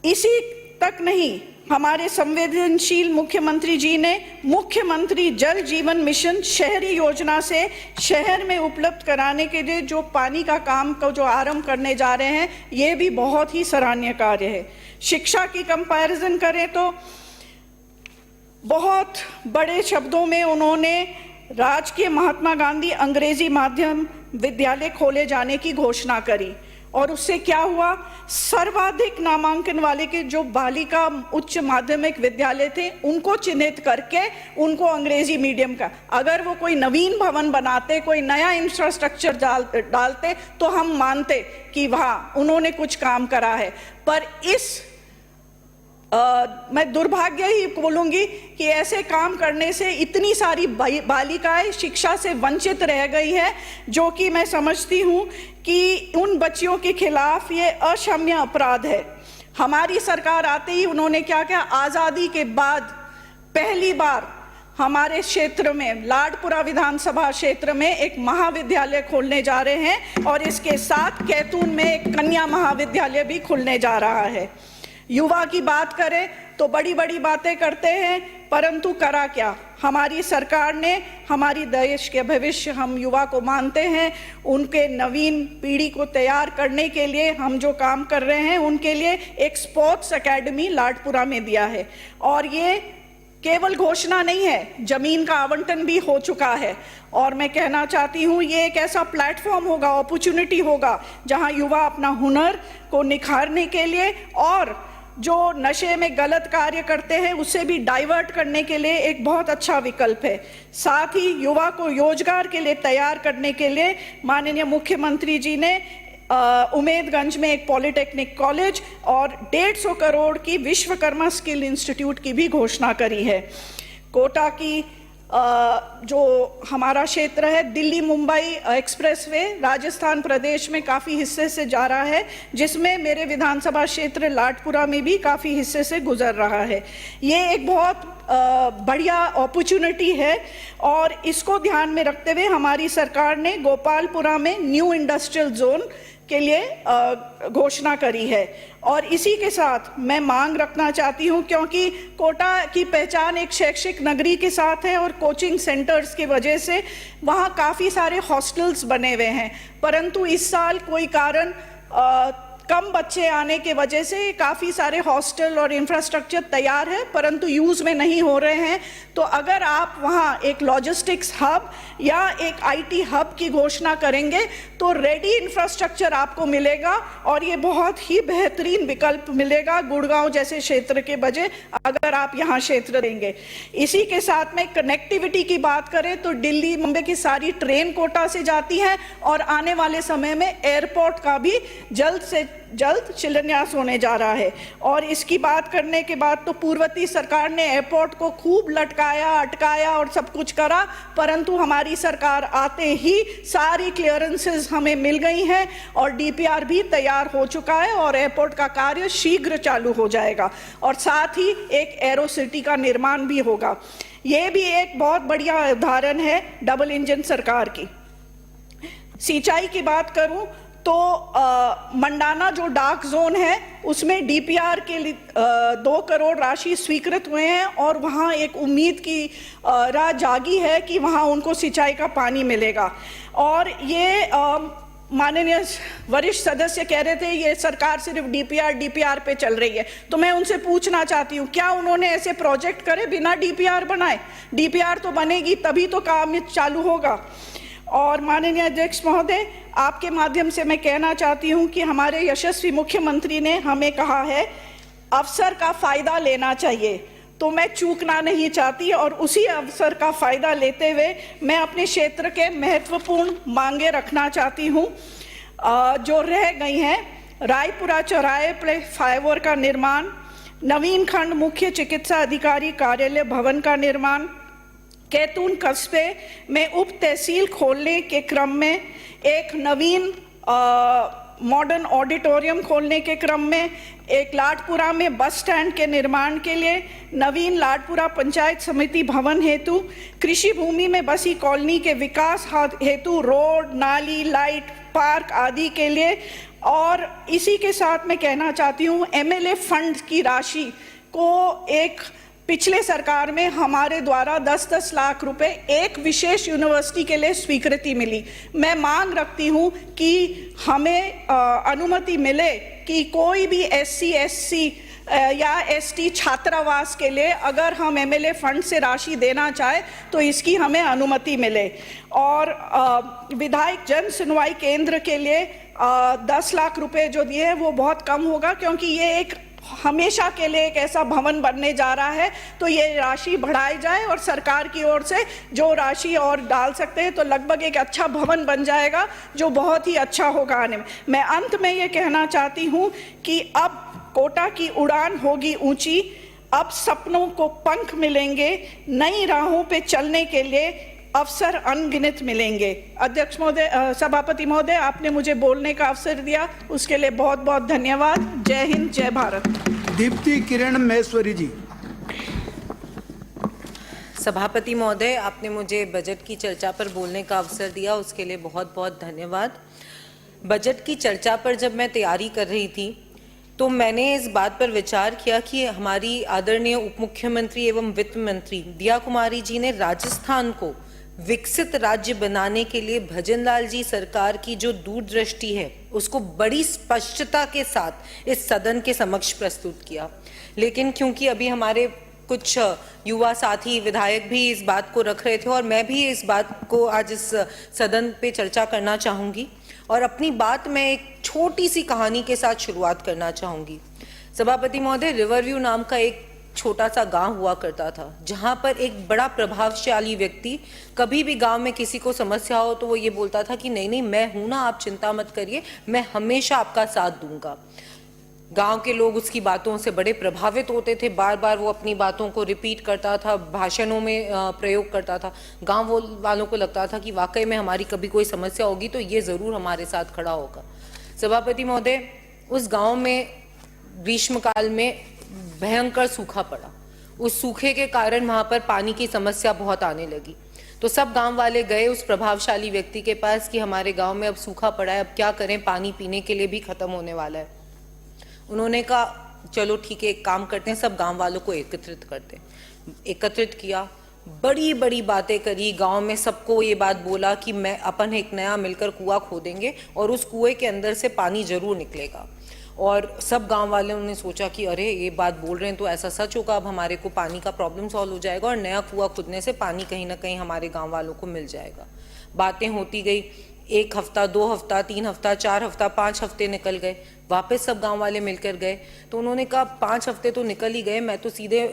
इसी तक नहीं, हमारे संवेदनशील मुख्यमंत्री जी ने मुख्यमंत्री जल जीवन मिशन शहरी योजना से शहर में उपलब्ध कराने के लिए जो पानी का काम को जो आरंभ करने जा रहे हैं, ये भी बहुत ही सराहनीय कार्य है। शिक्षा की कंपैरिजन करें तो बहुत बड़े शब्दों में उन्होंने राजकीय महात्मा गांधी अंग्रेजी माध्यम विद्यालय खोले जाने की घोषणा करी, और उससे क्या हुआ, सर्वाधिक नामांकन वाले के जो बालिका उच्च माध्यमिक विद्यालय थे उनको चिन्हित करके उनको अंग्रेजी मीडियम का, अगर वो कोई नवीन भवन बनाते, कोई नया इंफ्रास्ट्रक्चर डालते तो हम मानते कि वहाँ उन्होंने कुछ काम करा है। पर मैं दुर्भाग्य ही बोलूंगी कि ऐसे काम करने से इतनी सारी बालिकाएं शिक्षा से वंचित रह गई है, जो कि मैं समझती हूं कि उन बच्चियों के खिलाफ ये अक्षम्य अपराध है। हमारी सरकार आते ही उन्होंने क्या किया, आज़ादी के बाद पहली बार हमारे क्षेत्र में लाडपुरा विधानसभा क्षेत्र में एक महाविद्यालय खोलने जा रहे हैं, और इसके साथ कैथून में एक कन्या महाविद्यालय भी खुलने जा रहा है। युवा की बात करें तो बड़ी बड़ी बातें करते हैं, परंतु करा क्या। हमारी सरकार ने हमारी देश के भविष्य, हम युवा को मानते हैं, उनके नवीन पीढ़ी को तैयार करने के लिए हम जो काम कर रहे हैं, उनके लिए एक स्पोर्ट्स एकेडमी लाडपुरा में दिया है। और ये केवल घोषणा नहीं है, जमीन का आवंटन भी हो चुका है। और मैं कहना चाहती हूँ, ये एक ऐसा प्लेटफॉर्म होगा, अपॉर्चुनिटी होगा, जहाँ युवा अपना हुनर को निखारने के लिए और जो नशे में गलत कार्य करते हैं उससे भी डाइवर्ट करने के लिए एक बहुत अच्छा विकल्प है। साथ ही युवा को रोजगार के लिए तैयार करने के लिए माननीय मुख्यमंत्री जी ने उमेदगंज में एक पॉलिटेक्निक कॉलेज और 150 करोड़ की विश्वकर्मा स्किल इंस्टीट्यूट की भी घोषणा करी है। कोटा की जो हमारा क्षेत्र है, दिल्ली मुंबई एक्सप्रेसवे राजस्थान प्रदेश में काफ़ी हिस्से से जा रहा है, जिसमें मेरे विधानसभा क्षेत्र लाडपुरा में भी काफ़ी हिस्से से गुजर रहा है। ये एक बहुत बढ़िया अपॉर्चुनिटी है, और इसको ध्यान में रखते हुए हमारी सरकार ने गोपालपुरा में न्यू इंडस्ट्रियल जोन के लिए घोषणा करी है। और इसी के साथ मैं मांग रखना चाहती हूं, क्योंकि कोटा की पहचान एक शैक्षिक नगरी के साथ है और कोचिंग सेंटर्स की वजह से वहां काफ़ी सारे हॉस्टल्स बने हुए हैं, परंतु इस साल कोई कारण कम बच्चे आने के वजह से काफ़ी सारे हॉस्टल और इंफ्रास्ट्रक्चर तैयार है परंतु यूज़ में नहीं हो रहे हैं। तो अगर आप वहाँ एक लॉजिस्टिक्स हब या एक आईटी हब की घोषणा करेंगे तो रेडी इंफ्रास्ट्रक्चर आपको मिलेगा, और ये बहुत ही बेहतरीन विकल्प मिलेगा गुड़गांव जैसे क्षेत्र के बजाय अगर आप यहाँ क्षेत्र देंगे। इसी के साथ में कनेक्टिविटी की बात करें तो दिल्ली मुंबई की सारी ट्रेन कोटा से जाती हैं, और आने वाले समय में एयरपोर्ट का भी जल्द से जल्द शिलान्यास होने जा रहा है। और इसकी बात करने के बाद तो पूर्ववर्ती सरकार ने एयरपोर्ट को खूब लटकाया, अटकाया और सब कुछ करा, परंतु हमारी सरकार आते ही सारी क्लियरेंसेस हमें मिल गई हैं और डीपीआर भी तैयार हो चुका है और एयरपोर्ट का कार्य शीघ्र चालू हो जाएगा, और साथ ही एक एरो सिटी का निर्माण भी होगा। ये भी एक बहुत बढ़िया उदाहरण है डबल इंजन सरकार की। सिंचाई की बात करूं तो मंडाना जो डार्क जोन है उसमें डीपीआर के लिए 2 करोड़ राशि स्वीकृत हुए हैं, और वहाँ एक उम्मीद की राह जागी है कि वहाँ उनको सिंचाई का पानी मिलेगा। और ये माननीय वरिष्ठ सदस्य कह रहे थे ये सरकार सिर्फ डीपीआर पे चल रही है, तो मैं उनसे पूछना चाहती हूँ क्या उन्होंने ऐसे प्रोजेक्ट करे बिना डीपीआर बनाए? डीपीआर तो बनेगी तभी तो काम चालू होगा। और माननीय अध्यक्ष महोदय, आपके माध्यम से मैं कहना चाहती हूं कि हमारे यशस्वी मुख्यमंत्री ने हमें कहा है अवसर का फायदा लेना चाहिए, तो मैं चूकना नहीं चाहती, और उसी अवसर का फायदा लेते हुए मैं अपने क्षेत्र के महत्वपूर्ण मांगे रखना चाहती हूं जो रह गई हैं। रायपुरा चौराहे पर फ्लाईओवर का निर्माण, नवीन खंड मुख्य चिकित्सा अधिकारी कार्यालय भवन का निर्माण, कैथून कस्बे में उप तहसील खोलने के क्रम में एक नवीन मॉडर्न ऑडिटोरियम खोलने के क्रम में, एक लाडपुरा में बस स्टैंड के निर्माण के लिए, नवीन लाडपुरा पंचायत समिति भवन हेतु, कृषि भूमि में बसी कॉलोनी के विकास हेतु रोड, नाली, लाइट, पार्क आदि के लिए। और इसी के साथ मैं कहना चाहती हूँ, एमएलए फंड की राशि को एक पिछले सरकार में हमारे द्वारा 10-10 लाख रुपए एक विशेष यूनिवर्सिटी के लिए स्वीकृति मिली। मैं मांग रखती हूं कि हमें अनुमति मिले कि कोई भी SC, SC या ST छात्रावास के लिए अगर हम एमएलए फंड से राशि देना चाहे तो इसकी हमें अनुमति मिले। और विधायक जन सुनवाई केंद्र के लिए 10 लाख रुपए जो दिए हैं वो बहुत कम होगा, क्योंकि ये एक हमेशा के लिए एक ऐसा भवन बनने जा रहा है। तो ये राशि बढ़ाई जाए और सरकार की ओर से जो राशि और डाल सकते हैं तो लगभग एक अच्छा भवन बन जाएगा जो बहुत ही अच्छा होगा आने में। मैं अंत में ये कहना चाहती हूँ कि अब कोटा की उड़ान होगी ऊंची, अब सपनों को पंख मिलेंगे, नई राहों पे चलने के लिए अवसर अनगिनत मिलेंगे। अध्यक्ष महोदय, सभापति महोदय, आपने मुझे बोलने का अवसर दिया, उसके लिए बहुत बहुत धन्यवाद। जय हिंद, जय भारत। दीप्ति किरण महेश्वरी जी। सभापति महोदय, आपने मुझे बजट की चर्चा पर बोलने का अवसर दिया, उसके लिए बहुत बहुत धन्यवाद। बजट की चर्चा पर जब मैं तैयारी कर रही थी तो मैंने इस बात पर विचार किया कि हमारी आदरणीय उप मुख्यमंत्री एवं वित्त मंत्री दिया कुमारी जी ने राजस्थान को विकसित राज्य बनाने के लिए भजनलाल जी सरकार की जो दूरदृष्टि है उसको बड़ी स्पष्टता के साथ इस सदन के समक्ष प्रस्तुत किया। लेकिन क्योंकि अभी हमारे कुछ युवा साथी विधायक भी इस बात को रख रहे थे और मैं भी इस बात को आज इस सदन पे चर्चा करना चाहूँगी और अपनी बात मैं एक छोटी सी कहानी के साथ शुरुआत करना चाहूँगी। सभापति महोदय, रिवरव्यू नाम का एक छोटा सा गांव हुआ करता था जहां पर एक बड़ा प्रभावशाली व्यक्ति कभी भी गांव में किसी को समस्या हो तो वो ये बोलता था कि नहीं नहीं मैं हूं ना, आप चिंता मत करिए, मैं हमेशा आपका साथ दूंगा। गांव के लोग उसकी बातों से बड़े प्रभावित होते थे, बार बार वो अपनी बातों को रिपीट करता था, भाषणों में प्रयोग करता था। गांव वालों को लगता था कि वाकई में हमारी कभी कोई समस्या होगी तो ये ज़रूर हमारे साथ खड़ा होगा। सभापति महोदय, उस गांव में ग्रीष्मकाल में भयंकर सूखा पड़ा। उस सूखे के कारण वहाँ पर पानी की समस्या बहुत आने लगी। तो सब गांव वाले गए उस प्रभावशाली व्यक्ति के पास कि हमारे गांव में अब सूखा पड़ा है, अब क्या करें, पानी पीने के लिए भी खत्म होने वाला है। उन्होंने कहा चलो ठीक है, एक काम करते हैं, सब गांव वालों को एकत्रित करते हैं। एकत्रित किया, बड़ी बड़ी बातें करी, गांव में सबको ये बात बोला कि मैं अपन एक नया मिलकर कुआं खोदेंगे और उस कुएं के अंदर से पानी जरूर निकलेगा। और सब गांव वालों ने सोचा कि अरे ये बात बोल रहे हैं तो ऐसा सच होगा, अब हमारे को पानी का प्रॉब्लम सॉल्व हो जाएगा और नया कुआं खुदने से पानी कहीं ना कहीं हमारे गांव वालों को मिल जाएगा। बातें होती गई, 1 हफ्ता, 2 हफ्ता, 3 हफ्ता, 4 हफ्ता, 5 हफ्ते निकल गए। वापस सब गांव वाले मिलकर गए तो उन्होंने कहा 5 हफ्ते तो निकल ही गए, मैं तो सीधे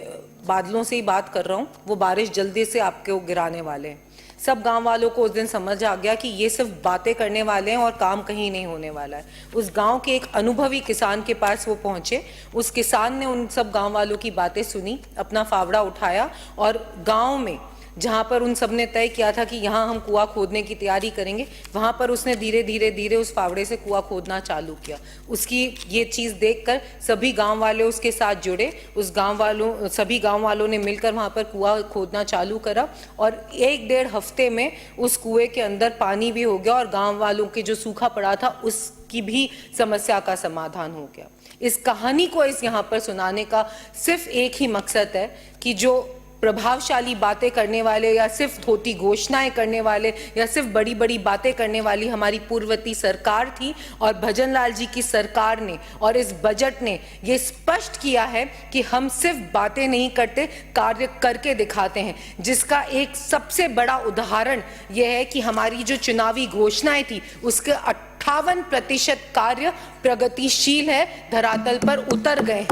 बादलों से ही बात कर रहा हूँ, वो बारिश जल्दी से आपके गिराने वाले हैं। सब गांव वालों को उस दिन समझ आ गया कि ये सिर्फ बातें करने वाले हैं और काम कहीं नहीं होने वाला है। उस गांव के एक अनुभवी किसान के पास वो पहुंचे। उस किसान ने उन सब गांव वालों की बातें सुनी, अपना फावड़ा उठाया और गांव में जहां पर उन सब ने तय किया था कि यहाँ हम कुआं खोदने की तैयारी करेंगे, वहां पर उसने धीरे धीरे धीरे उस फावड़े से कुआं खोदना चालू किया। उसकी ये चीज़ देखकर सभी गांव वाले उसके साथ जुड़े। सभी गांव वालों ने मिलकर वहां पर कुआं खोदना चालू करा और 1-1.5 हफ्ते में उस कुएं के अंदर पानी भी हो गया और गाँव वालों के जो सूखा पड़ा था उसकी भी समस्या का समाधान हो गया। इस कहानी को यहाँ पर सुनाने का सिर्फ एक ही मकसद है कि जो प्रभावशाली बातें करने वाले या सिर्फ धोती घोषणाएं करने वाले या सिर्फ बड़ी बड़ी बातें करने वाली हमारी पूर्ववर्ती सरकार थी और भजनलाल जी की सरकार ने और इस बजट ने ये स्पष्ट किया है कि हम सिर्फ बातें नहीं करते, कार्य करके दिखाते हैं। जिसका एक सबसे बड़ा उदाहरण यह है कि हमारी जो चुनावी घोषणाएं थी उसके 58% कार्य प्रगतिशील है, धरातल पर उतर गए।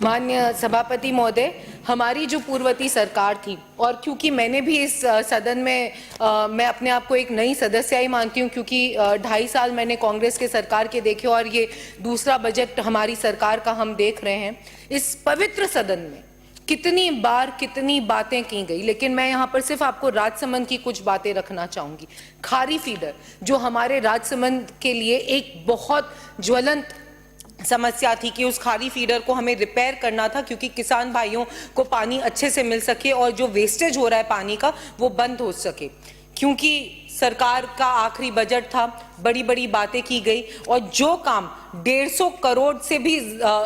माननीय सभापति महोदय, हमारी जो पूर्ववर्ती सरकार थी और क्योंकि मैंने भी इस सदन में मैं अपने आप को एक नई सदस्य ही मानती हूँ क्योंकि 2.5 साल मैंने कांग्रेस के सरकार के देखे और ये दूसरा बजट हमारी सरकार का हम देख रहे हैं। इस पवित्र सदन में कितनी बार कितनी बातें की गई, लेकिन मैं यहाँ पर सिर्फ आपको राजसमंद की कुछ बातें रखना चाहूंगी। खारी फीडर जो हमारे राजसमंद के लिए एक बहुत ज्वलंत समस्या थी कि उस खारी फीडर को हमें रिपेयर करना था, क्योंकि किसान भाइयों को पानी अच्छे से मिल सके और जो वेस्टेज हो रहा है पानी का वो बंद हो सके। क्योंकि सरकार का आखिरी बजट था, बड़ी बड़ी बातें की गई और जो काम 150 करोड़ से भी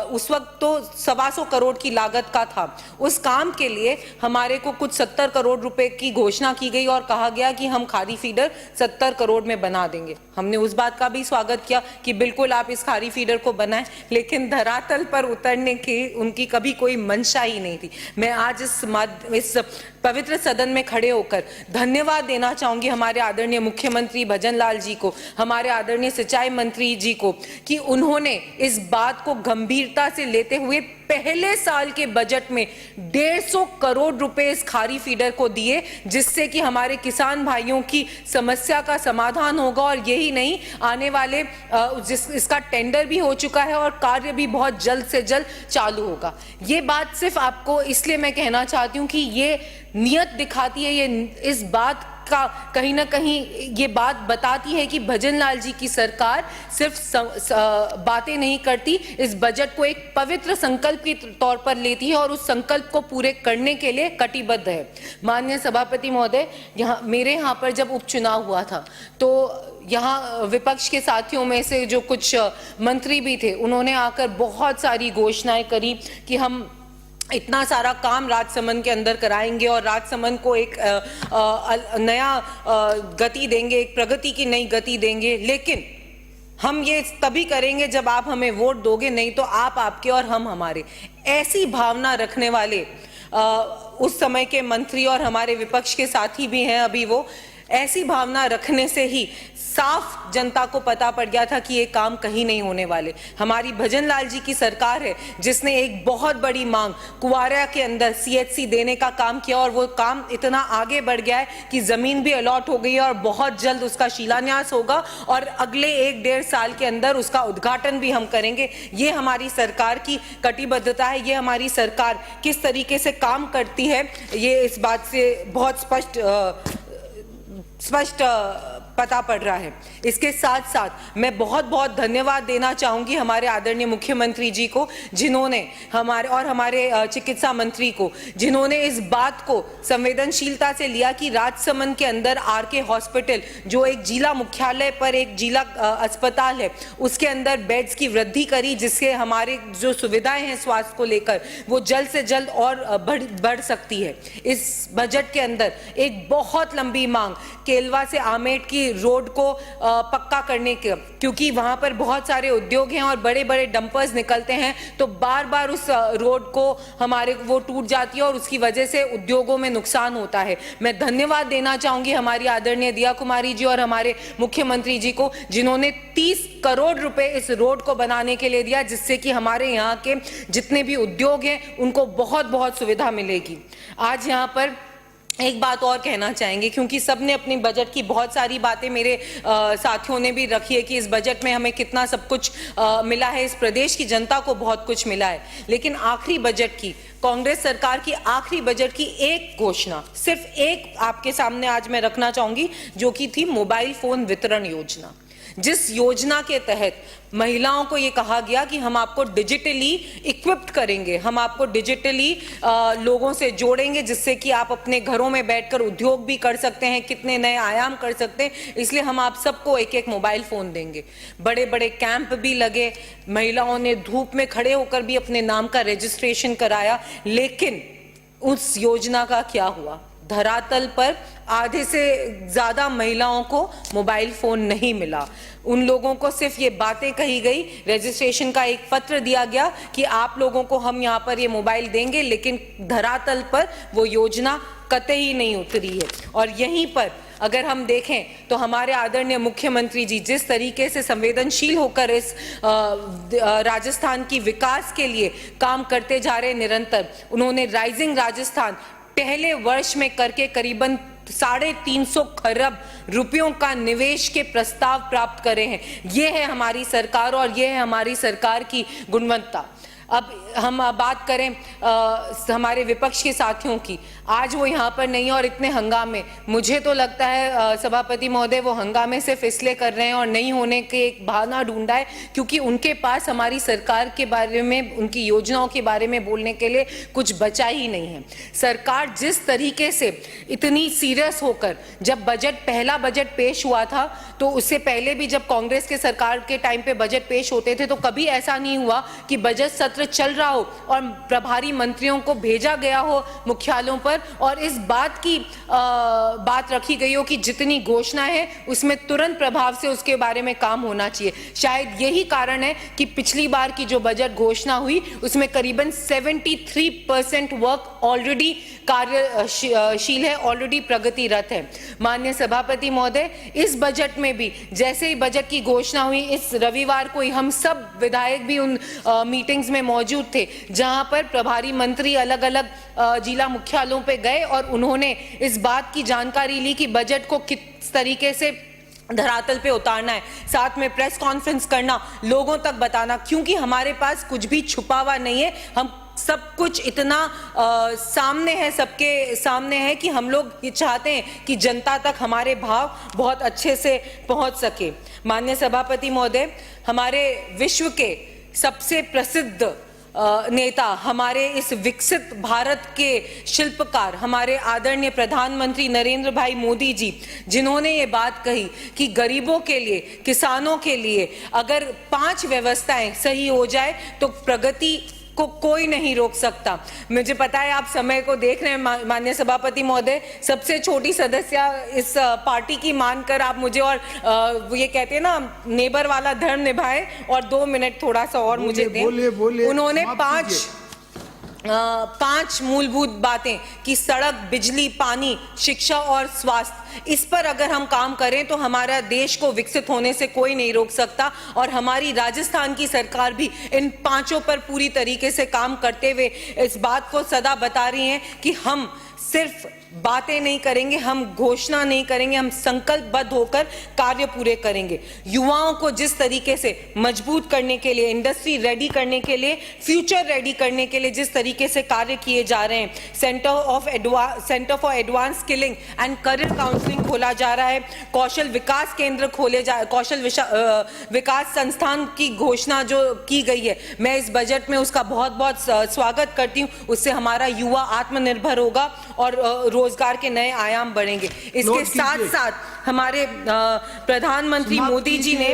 उस वक्त तो 125 करोड़ की लागत का था, उस काम के लिए हमारे को कुछ 70 करोड़ रुपए की घोषणा की गई और कहा गया कि हम खारी फीडर 70 करोड़ में बना देंगे। हमने उस बात का भी स्वागत किया कि बिल्कुल आप इस खारी फीडर को बनाएं, लेकिन धरातल पर उतरने की उनकी कभी कोई मंशा ही नहीं थी। मैं आज इस पवित्र सदन में खड़े होकर धन्यवाद देना चाहूंगी हमारे आदरणीय मुख्यमंत्री भजन लाल जी को, हमारे आदरणीय सिंचाई मंत्री जी को, कि उन्होंने इस बात को गंभीरता से लेते हुए पहले साल के बजट में 150 करोड़ रुपए इस खारी फीडर को दिए, जिससे कि हमारे किसान भाइयों की समस्या का समाधान होगा। और यही नहीं, आने वाले इसका टेंडर भी हो चुका है और कार्य भी बहुत जल्द से जल्द चालू होगा। ये बात सिर्फ आपको इसलिए मैं कहना चाहती हूँ कि ये नियत दिखाती है, ये इस बात का कहीं ना कहीं ये बात बताती है कि भजन लाल जी की सरकार सिर्फ बातें नहीं करती, इस बजट को एक पवित्र संकल्प के तौर पर लेती है और उस संकल्प को पूरे करने के लिए कटिबद्ध है। माननीय सभापति महोदय, मेरे यहाँ पर जब उपचुनाव हुआ था तो यहाँ विपक्ष के साथियों में से जो कुछ मंत्री भी थे, उन्होंने आकर बहुत सारी घोषणाएं करी कि हम इतना सारा काम राजसमंद के अंदर कराएंगे और राजसमंद को एक नया गति देंगे, एक प्रगति की नई गति देंगे। लेकिन हम ये तभी करेंगे जब आप हमें वोट दोगे, नहीं तो आप आपके और हम हमारे। ऐसी भावना रखने वाले उस समय के मंत्री और हमारे विपक्ष के साथी भी हैं अभी, वो ऐसी भावना रखने से ही साफ जनता को पता पड़ गया था कि ये काम कहीं नहीं होने वाले। हमारी भजन लाल जी की सरकार है जिसने एक बहुत बड़ी मांग कुवारा के अंदर CHC देने का काम किया और वो काम इतना आगे बढ़ गया है कि जमीन भी अलॉट हो गई है और बहुत जल्द उसका शिलान्यास होगा और अगले 1-1.5 साल के अंदर उसका उद्घाटन भी हम करेंगे। ये हमारी सरकार की कटिबद्धता है, ये हमारी सरकार किस तरीके से काम करती है, ये इस बात से बहुत स्पष्ट पता पड़ रहा है। इसके साथ साथ मैं बहुत बहुत धन्यवाद देना चाहूंगी हमारे आदरणीय मुख्यमंत्री जी को, जिन्होंने हमारे चिकित्सा मंत्री को, जिन्होंने इस बात को संवेदनशीलता से लिया कि राजसमंद के अंदर RK हॉस्पिटल, जो एक जिला मुख्यालय पर एक जिला अस्पताल है, उसके अंदर बेड्स की वृद्धि करी, जिससे हमारे जो सुविधाएं हैं स्वास्थ्य को लेकर वो जल्द से जल्द और बढ़ सकती है। इस बजट के अंदर एक बहुत लंबी मांग केलवा से आमेट की रोड को पक्का करने के, क्योंकि वहां पर बहुत सारे उद्योग हैं और बड़े बड़े डंपर्स निकलते हैं, तो बार बार उस रोड को हमारे वो टूट जाती है और उसकी वजह से उद्योगों में नुकसान होता है। मैं धन्यवाद देना चाहूंगी हमारी आदरणीय दिया कुमारी जी और हमारे मुख्यमंत्री जी को, जिन्होंने 30 करोड़ रुपए इस रोड को बनाने के लिए दिया, जिससे कि हमारे यहाँ के जितने भी उद्योग हैं उनको बहुत बहुत सुविधा मिलेगी। आज यहाँ पर एक बात और कहना चाहेंगे, क्योंकि सबने अपनी बजट की बहुत सारी बातें मेरे साथियों ने भी रखी है कि इस बजट में हमें कितना सब कुछ मिला है, इस प्रदेश की जनता को बहुत कुछ मिला है। लेकिन आखिरी बजट की, कांग्रेस सरकार की आखिरी बजट की एक घोषणा, सिर्फ एक आपके सामने आज मैं रखना चाहूंगी, जो कि थी मोबाइल फोन वितरण योजना, जिस योजना के तहत महिलाओं को ये कहा गया कि हम आपको डिजिटली इक्विप्ड करेंगे, हम आपको डिजिटली लोगों से जोड़ेंगे, जिससे कि आप अपने घरों में बैठकर उद्योग भी कर सकते हैं, कितने नए आयाम कर सकते हैं। इसलिए हम आप सबको एक एक मोबाइल फोन देंगे। बड़े बड़े कैंप भी लगे, महिलाओं ने धूप में खड़े होकर भी अपने नाम का रजिस्ट्रेशन कराया, लेकिन उस योजना का क्या हुआ? धरातल पर आधे से ज्यादा महिलाओं को मोबाइल फोन नहीं मिला। उन लोगों को सिर्फ ये बातें कही गई, रजिस्ट्रेशन का एक पत्र दिया गया कि आप लोगों को हम यहाँ पर ये मोबाइल देंगे, लेकिन धरातल पर वो योजना कतई नहीं उतरी है। और यहीं पर अगर हम देखें तो हमारे आदरणीय मुख्यमंत्री जी जिस तरीके से संवेदनशील होकर इस राजस्थान की विकास के लिए काम करते जा रहे निरंतर, उन्होंने राइजिंग राजस्थान पहले वर्ष में करके करीबन 350 खरब रुपयों का निवेश के प्रस्ताव प्राप्त करे हैं। ये है हमारी सरकार और ये है हमारी सरकार की गुणवत्ता। अब हम बात करें हमारे विपक्ष के साथियों की, आज वो यहाँ पर नहीं है और इतने हंगामे, मुझे तो लगता है सभापति महोदय वो हंगामे सिर्फ इसलिए कर रहे हैं और नहीं होने के एक बहाना ढूंढा है क्योंकि उनके पास हमारी सरकार के बारे में, उनकी योजनाओं के बारे में बोलने के लिए कुछ बचा ही नहीं है। सरकार जिस तरीके से इतनी सीरियस होकर, जब बजट, पहला बजट पेश हुआ था, तो उससे पहले भी जब कांग्रेस के सरकार के टाइम पे बजट पेश होते थे तो कभी ऐसा नहीं हुआ कि बजट सत्र चल रहा हो और प्रभारी मंत्रियों को भेजा गया हो मुख्यालयों पर और इस बात की बात रखी गई हो कि जितनी घोषणा है उसमें तुरंत प्रभाव से उसके बारे में काम होना चाहिए। शायद यही कारण है कि पिछली बार की जो बजट घोषणा हुई उसमें करीबन 73% वर्क ऑलरेडी कार्यशील है, ऑलरेडी प्रगतिरत है। माननीय सभापति महोदय, इस बजट में भी जैसे ही बजट की घोषणा हुई, इस रविवार को ही हम सब विधायक भी उन मीटिंग्स में मौजूद थे जहां पर प्रभारी मंत्री अलग अलग जिला मुख्यालयों पे गए और उन्होंने इस बात की जानकारी ली कि बजट को किस तरीके से धरातल पे उतारना है, साथ में प्रेस कॉन्फ्रेंस करना, लोगों तक बताना, क्योंकि हमारे पास कुछ भी छुपा हुआ नहीं है। हम सब कुछ इतना सामने है, सबके सामने है कि हम लोग ये चाहते हैं कि जनता तक हमारे भाव बहुत अच्छे से पहुंच सके। माननीय सभापति महोदय, हमारे विश्व के सबसे प्रसिद्ध नेता, हमारे इस विकसित भारत के शिल्पकार, हमारे आदरणीय प्रधानमंत्री नरेंद्र भाई मोदी जी, जिन्होंने ये बात कही कि गरीबों के लिए, किसानों के लिए अगर 5 व्यवस्थाएं सही हो जाए तो प्रगति को कोई नहीं रोक सकता। मुझे पता है आप समय को देख रहे हैं माननीय सभापति महोदय, सबसे छोटी सदस्य इस पार्टी की मानकर आप मुझे और ये कहते हैं ना, नेबर वाला धर्म निभाए और 2 मिनट थोड़ा सा और मुझे दें। उन्होंने 5 मूलभूत बातें कि सड़क, बिजली, पानी, शिक्षा और स्वास्थ्य, इस पर अगर हम काम करें तो हमारा देश को विकसित होने से कोई नहीं रोक सकता। और हमारी राजस्थान की सरकार भी इन 5 पर पूरी तरीके से काम करते हुए इस बात को सदा बता रही है कि हम सिर्फ बातें नहीं करेंगे, हम घोषणा नहीं करेंगे, हम संकल्पबद्ध होकर कार्य पूरे करेंगे। युवाओं को जिस तरीके से मजबूत करने के लिए, इंडस्ट्री रेडी करने के लिए, फ्यूचर रेडी करने के लिए जिस तरीके से कार्य किए जा रहे हैं, centre for advance skilling and career counselling खोला जा रहा है, कौशल विकास केंद्र खोले जा, कौशल विकास संस्थान की घोषणा जो की गई है, मैं इस बजट में उसका बहुत बहुत स्वागत करती हूँ। उससे हमारा युवा आत्मनिर्भर होगा और रोजगार के नए आयाम बढ़ेंगे। इसके साथ साथ हमारे प्रधानमंत्री मोदी जी ने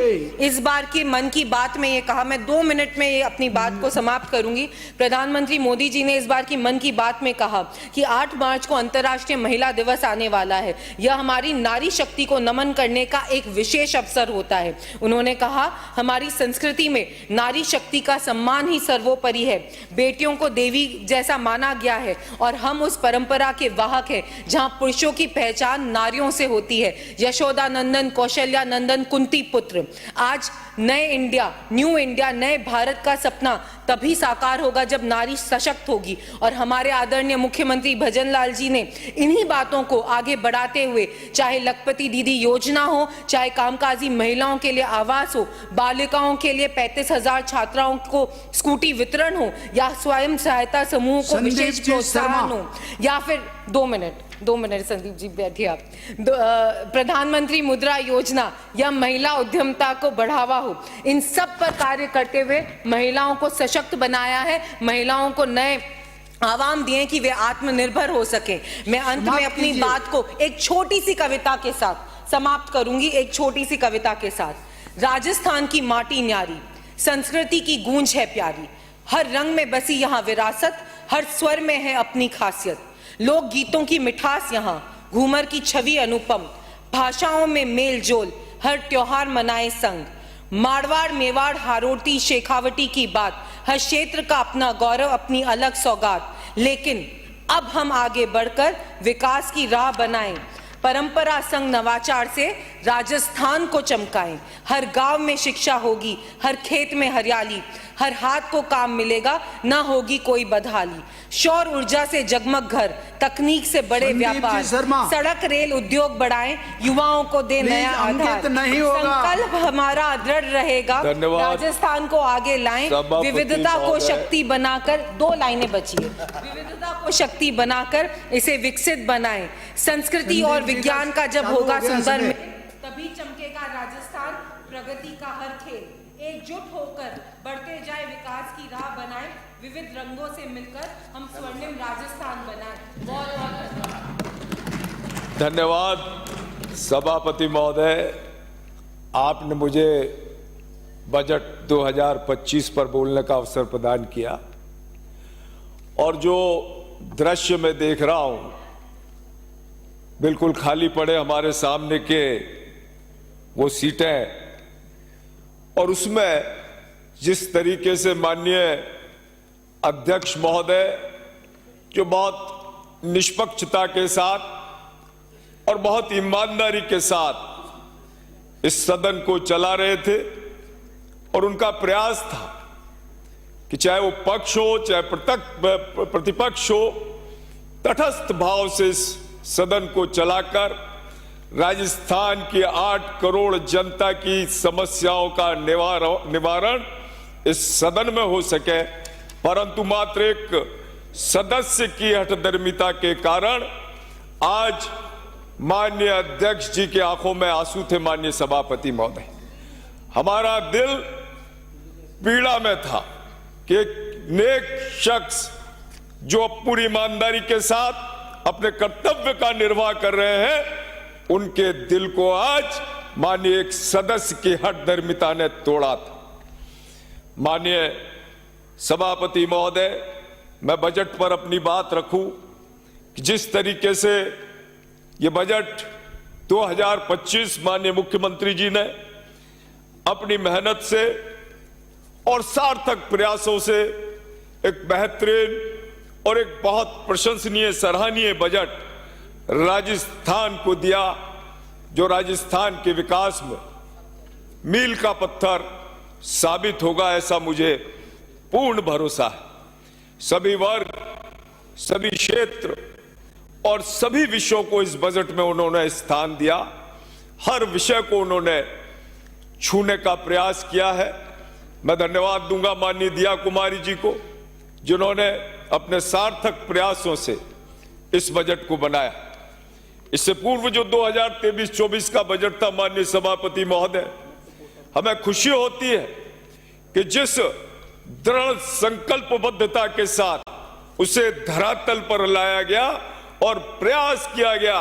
इस बार की मन की बात में ये कहा, मैं 2 मिनट में ये अपनी बात को समाप्त करूंगी। प्रधानमंत्री मोदी जी ने इस बार की मन की बात में कहा कि 8 मार्च को अंतर्राष्ट्रीय महिला दिवस आने वाला है। यह हमारी नारी शक्ति को नमन करने का एक विशेष अवसर होता है। उन्होंने कहा, हमारी संस्कृति में नारी शक्ति का सम्मान ही सर्वोपरि है। बेटियों को देवी जैसा माना गया है और हम उस परंपरा के वाहक हैं जहां पुरुषों की पहचान नारियों से होती है। यशोदा नंदन, कौशल्या नंदन, कुंती पुत्र। आज नए इंडिया, न्यू इंडिया, नए भारत का सपना तभी साकार होगा जब नारी सशक्त होगी। और हमारे आदरणीय मुख्यमंत्री भजनलाल जी ने इन्हीं बातों को आगे बढ़ाते हुए, चाहे लखपति दीदी योजना हो, चाहे कामकाजी महिलाओं के लिए आवास हो, बालिकाओं के लिए 35,000 छात्राओं को स्कूटी वितरण हो, या स्वयं सहायता समूह को विशेष प्रोत्साहन हो, या फिर 2 मिनट संदीप जी बैठिए आप, प्रधानमंत्री मुद्रा योजना या महिला उद्यमिता को बढ़ावा हो, इन सब पर कार्य करते हुए महिलाओं को सशक्त बनाया है, महिलाओं को नए आवाम दिए कि वे आत्मनिर्भर हो सके। मैं अंत में अपनी बात को एक छोटी सी कविता के साथ समाप्त करूंगी, एक छोटी सी कविता के साथ। राजस्थान की माटी न्यारी, संस्कृति की गूंज है प्यारी, हर रंग में बसी यहाँ विरासत, हर स्वर में है अपनी खासियत। लोक गीतों की मिठास यहाँ, घूमर की छवि अनुपम, भाषाओं में मेल जोल, हर त्योहार मनाए संग। मारवाड़, मेवाड़, हारोटी, शेखावटी की बात, हर क्षेत्र का अपना गौरव, अपनी अलग सौगात। लेकिन अब हम आगे बढ़कर विकास की राह बनाएं, परंपरा संग नवाचार से राजस्थान को चमकाएं। हर गांव में शिक्षा होगी, हर खेत में हरियाली, हर हाथ को काम मिलेगा, ना होगी कोई बदहाली। सौर ऊर्जा से जगमग घर, तकनीक से बड़े संदीप जी व्यापार, शर्मा। सड़क रेल उद्योग बढ़ाएं, युवाओं को दे प्लीज, नया आधार। अंकित नहीं होगा। संकल्प हमारा दृढ़ रहेगा, धन्यवाद। राजस्थान को आगे लाएं, सभापति विविधता को महोदय। शक्ति बनाकर, 2 लाइनें बची है, विविधता को शक्ति बनाकर इसे विकसित बनाएं। संस्कृति और संदीप जी विज्ञान का जब चालू हो होगा गया सुंदर समय। में, तभी चमकेगा राजस्थान, प्रगति का हर खेल। एकजुट होकर बढ़ते जाए, विकास की राह बनाएं, विविध रंगों से मिलकर हम स्वर्णिम राजस्थान बनाएं। बहुत बहुत धन्यवाद सभापति महोदय, आपने मुझे बजट 2025 पर बोलने का अवसर प्रदान किया। और जो दृश्य मैं देख रहा हूं, बिल्कुल खाली पड़े हमारे सामने के वो सीटें, और उसमें जिस तरीके से माननीय अध्यक्ष महोदय जो बहुत निष्पक्षता के साथ और बहुत ईमानदारी के साथ इस सदन को चला रहे थे, और उनका प्रयास था कि चाहे वो पक्ष हो चाहे प्रतिपक्ष हो, तटस्थ भाव से इस सदन को चलाकर राजस्थान की 8 करोड़ जनता की समस्याओं का निवारण इस सदन में हो सके। परंतु मात्र एक सदस्य की हठधर्मिता के कारण आज माननीय अध्यक्ष जी की आंखों में आंसू थे। माननीय सभापति महोदय, हमारा दिल पीड़ा में था कि एक नेक शख्स जो पूरी ईमानदारी के साथ अपने कर्तव्य का निर्वाह कर रहे हैं, उनके दिल को आज माननीय एक सदस्य की हठधर्मिता ने तोड़ा था। माननीय सभापति महोदय, मैं बजट पर अपनी बात रखूं कि जिस तरीके से ये बजट 2025 माननीय मुख्यमंत्री जी ने अपनी मेहनत से और सार्थक प्रयासों से एक बेहतरीन और एक बहुत प्रशंसनीय सराहनीय बजट राजस्थान को दिया, जो राजस्थान के विकास में मील का पत्थर साबित होगा, ऐसा मुझे पूर्ण भरोसा है। सभी वर्ग, सभी क्षेत्र और सभी विषयों को इस बजट में उन्होंने स्थान दिया। हर विषय को उन्होंने छूने का प्रयास किया है। मैं धन्यवाद दूंगा माननीय दिया कुमारी जी को, जिन्होंने अपने सार्थक प्रयासों से इस बजट को बनाया। इससे पूर्व जो 2023-24 का बजट था माननीय सभापति महोदय, हमें खुशी होती है कि जिस दृढ़ संकल्पबद्धता के साथ उसे धरातल पर लाया गया और प्रयास किया गया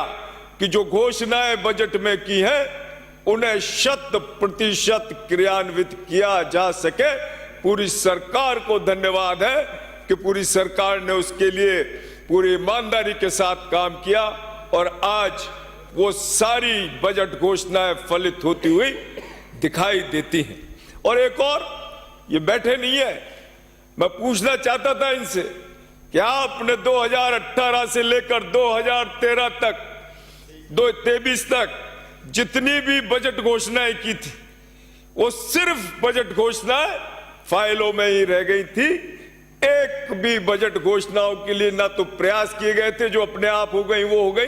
कि जो घोषणाएं बजट में की है उन्हें 100% क्रियान्वित किया जा सके। पूरी सरकार को धन्यवाद है कि पूरी सरकार ने उसके लिए पूरी ईमानदारी के साथ काम किया, और आज वो सारी बजट घोषणाएं फलित होती हुई दिखाई देती हैं। और एक और, ये बैठे नहीं है, मैं पूछना चाहता था इनसे कि आपने 2018 से लेकर 2013 तक 2023 तक जितनी भी बजट घोषणाएं की थी, वो सिर्फ बजट घोषणाएं फाइलों में ही रह गई थी। एक भी बजट घोषणाओं के लिए ना तो प्रयास किए गए थे, जो अपने आप हो गई वो हो गई।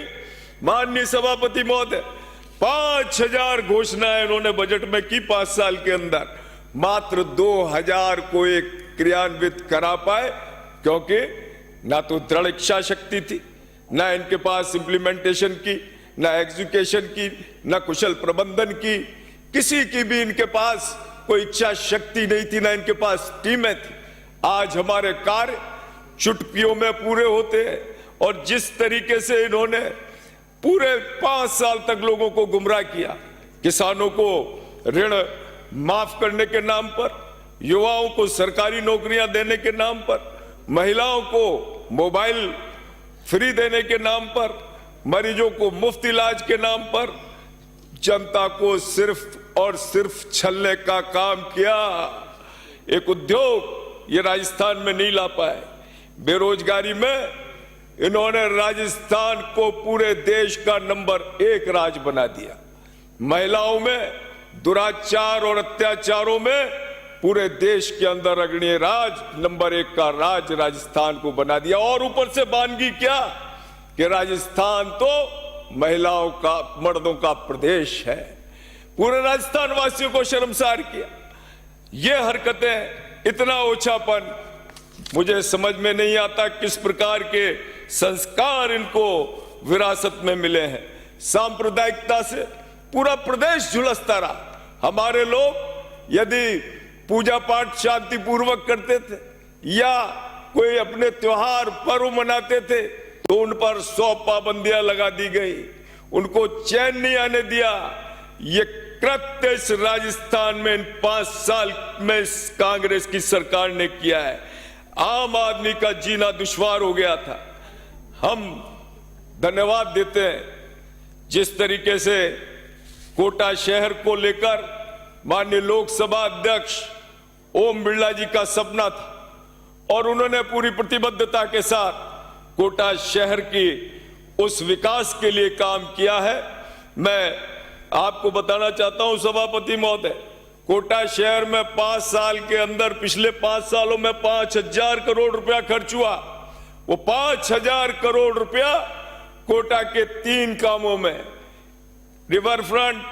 माननीय सभापति महोदय, 5000 घोषणाएं उन्होंने बजट में की 5 साल के अंदर, मात्र 2000 को एक क्रियान्वित करा पाए, क्योंकि ना तो दृढ़ इच्छा शक्ति थी, ना इनके पास इंप्लीमेंटेशन की, ना एग्जीक्यूशन की, ना कुशल प्रबंधन की, किसी की भी इनके पास कोई इच्छा शक्ति नहीं थी, ना इनके पास टीमें थी। आज हमारे कार्य चुटकियों में पूरे होते हैं, और जिस तरीके से इन्होंने पूरे 5 साल तक लोगों को गुमराह किया, किसानों को ऋण माफ करने के नाम पर, युवाओं को सरकारी नौकरियां देने के नाम पर, महिलाओं को मोबाइल फ्री देने के नाम पर, मरीजों को मुफ्त इलाज के नाम पर, जनता को सिर्फ और सिर्फ छलने का काम किया। एक उद्योग ये राजस्थान में नहीं ला पाए। बेरोजगारी में इन्होंने राजस्थान को पूरे देश का नंबर 1 राज्य बना दिया। महिलाओं में दुराचार और अत्याचारों में पूरे देश के अंदर अग्रणीय नंबर 1 का राज्य राजस्थान को बना दिया। और ऊपर से बानगी क्या कि राजस्थान तो महिलाओं का, मर्दों का प्रदेश है। पूरे राजस्थान वासियों को शर्मसार किया। ये हरकतें, इतना ओछापन, मुझे समझ में नहीं आता किस प्रकार के संस्कार इनको विरासत में मिले हैं। सांप्रदायिकता से पूरा प्रदेश झुलसता रहा। हमारे लोग यदि पूजा पाठ शांतिपूर्वक करते थे या कोई अपने त्योहार पर्व मनाते थे तो उन पर 100 पाबंदियां लगा दी गई, उनको चैन नहीं आने दिया। ये कृत्य इस राजस्थान में इन 5 साल में इस कांग्रेस की सरकार ने किया है। आम आदमी का जीना दुश्वार हो गया था। हम धन्यवाद देते हैं जिस तरीके से कोटा शहर को लेकर माननीय लोकसभा अध्यक्ष ओम बिरला जी का सपना था और उन्होंने पूरी प्रतिबद्धता के साथ कोटा शहर की उस विकास के लिए काम किया है। मैं आपको बताना चाहता हूं सभापति महोदय, कोटा शहर में 5 साल के अंदर, पिछले 5 सालों में 5000 करोड़ रुपया खर्च हुआ। वो 5000 करोड़ रुपया कोटा के 3 कामों में, river front,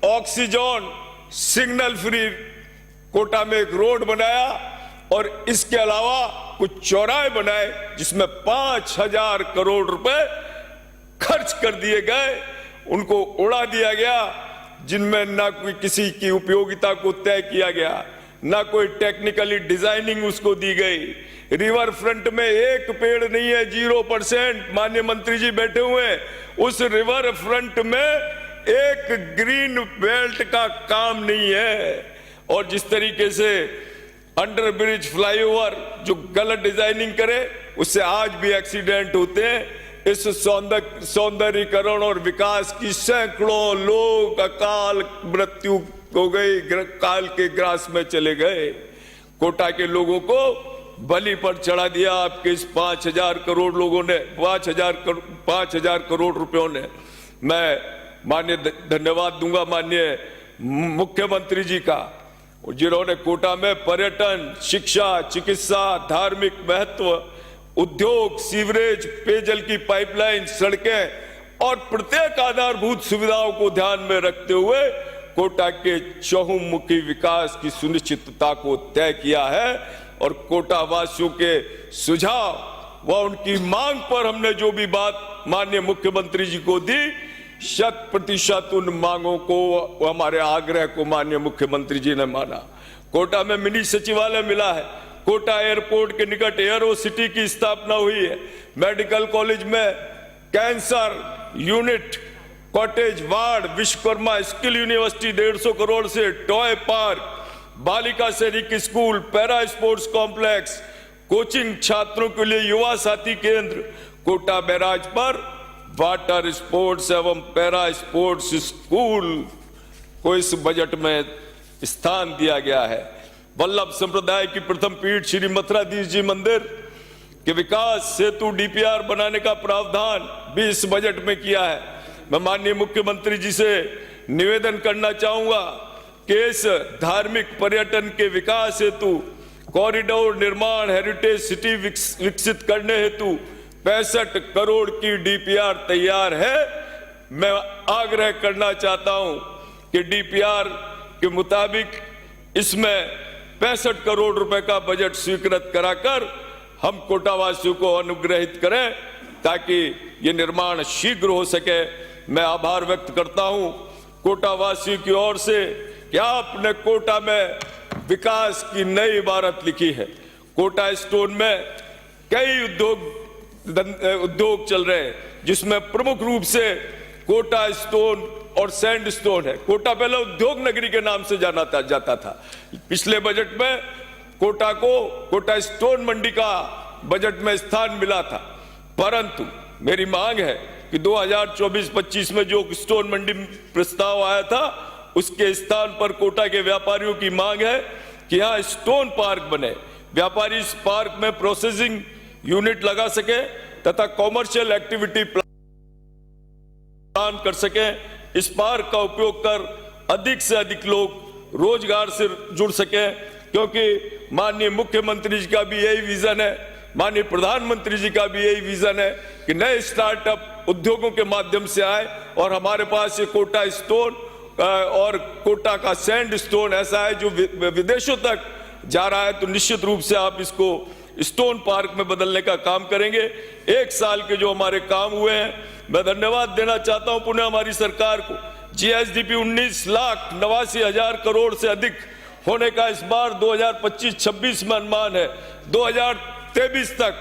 oxygen, signal free Kota में एक रोड बनाया और इसके अलावा कुछ चौराहे बनाए जिसमें 5000 करोड़ रुपए खर्च कर दिए गए, उनको उड़ा दिया गया, जिनमें ना कोई किसी की उपयोगिता को तय किया गया, ना कोई टेक्निकली डिजाइनिंग उसको दी गई। रिवर फ्रंट में एक पेड़ नहीं है, 0%। माननीय मंत्री जी बैठे हुए हैं, उस रिवर फ्रंट में एक ग्रीन बेल्ट का काम नहीं है। और जिस तरीके से अंडर ब्रिज, फ्लाईओवर जो गलत डिजाइनिंग करे उससे आज भी एक्सीडेंट होते हैं। इस सौंदर्यीकरण और विकास की सैकड़ों लोग अकाल मृत्यु हो गई, काल के ग्रास में चले गए। कोटा के लोगों को बलि पर चढ़ा दिया आपके इस 5000 करोड़ लोगों ने, 5000 करोड़ रुपयों ने। मैं माननीय धन्यवाद दूंगा माननीय मुख्यमंत्री जी का, जिन्होंने कोटा में पर्यटन, शिक्षा, चिकित्सा, धार्मिक महत्व, उद्योग, सीवरेज, पेयजल की पाइपलाइन, सड़कें और प्रत्येक आधारभूत सुविधाओं को ध्यान में रखते हुए कोटा के चहुमुखी विकास की सुनिश्चितता को तय किया है। और कोटा वासियों के सुझाव व उनकी मांग पर हमने जो भी बात माननीय मुख्यमंत्री जी को दी, 100% उन मांगों को, हमारे आग्रह को माननीय मुख्यमंत्री जी ने माना। कोटा में मिनी सचिवालय मिला है, कोटा एयरपोर्ट के निकट एयरो सिटी की स्थापना हुई है, मेडिकल कॉलेज में cancer unit, cottage ward, Vishwakarma skill university 150 crore से, टॉय पार्क, बालिका सैनिक school, para sports complex, coaching छात्रों के लिए युवा साथी केंद्र, कोटा बैराज पर वाटर स्पोर्ट्स एवं पैरा स्पोर्ट्स स्कूल को इस बजट में स्थान दिया गया है। वल्लभ संप्रदाय की प्रथम पीठ श्री मथुराधीश जी मंदिर के विकास हेतु डीपीआर बनाने का प्रावधान भी इस बजट में किया है। मैं माननीय मुख्यमंत्री जी से निवेदन करना चाहूंगा कि इस धार्मिक पर्यटन के विकास हेतु कॉरिडोर निर्माण, हेरिटेज सिटी विकसित करने हेतु 65 करोड़ की डीपीआर तैयार है। मैं आग्रह करना चाहता हूं कि डीपीआर के मुताबिक इसमें 65 करोड़ रुपए का बजट स्वीकृत कराकर हम कोटावासियों को अनुग्रहित करें ताकि ये निर्माण शीघ्र हो सके। मैं आभार व्यक्त करता हूं कोटावासियों की ओर से कि आपने कोटा में विकास की नई इबारत लिखी है। कोटा स्टोन में कई उद्योग चल रहे हैं जिसमें प्रमुख रूप से कोटा स्टोन और सैंड स्टोन है। कोटा पहले उद्योग नगरी के नाम से जाना जाता था। पिछले बजट में कोटा को कोटा स्टोन मंडी का बजट में स्थान मिला था, परंतु मेरी मांग है कि 2024-25 में जो स्टोन मंडी प्रस्ताव आया था उसके स्थान पर कोटा के व्यापारियों की मांग है कि यहाँ स्टोन पार्क बने, व्यापारी इस पार्क में प्रोसेसिंग यूनिट लगा सके तथा कॉमर्शियल एक्टिविटी प्लान कर सके। इस पार्क का उपयोग कर अधिक से अधिक लोग रोजगार से जुड़ सके क्योंकि माननीय मुख्यमंत्री जी का भी यही विजन है, माननीय प्रधानमंत्री जी का भी यही विजन है कि नए स्टार्टअप उद्योगों के माध्यम से आए। और हमारे पास ये कोटा स्टोन और कोटा का सैंड स्टोन ऐसा है जो विदेशों तक जा रहा है, तो निश्चित रूप से आप इसको स्टोन पार्क में बदलने का काम करेंगे। 1 साल के जो हमारे काम हुए हैं, मैं धन्यवाद देना चाहता हूं पुनः हमारी सरकार को। जीएसडीपी 19,89,000 करोड़ से अधिक होने का इस बार 2025-26 में अनुमान है। 2023 तक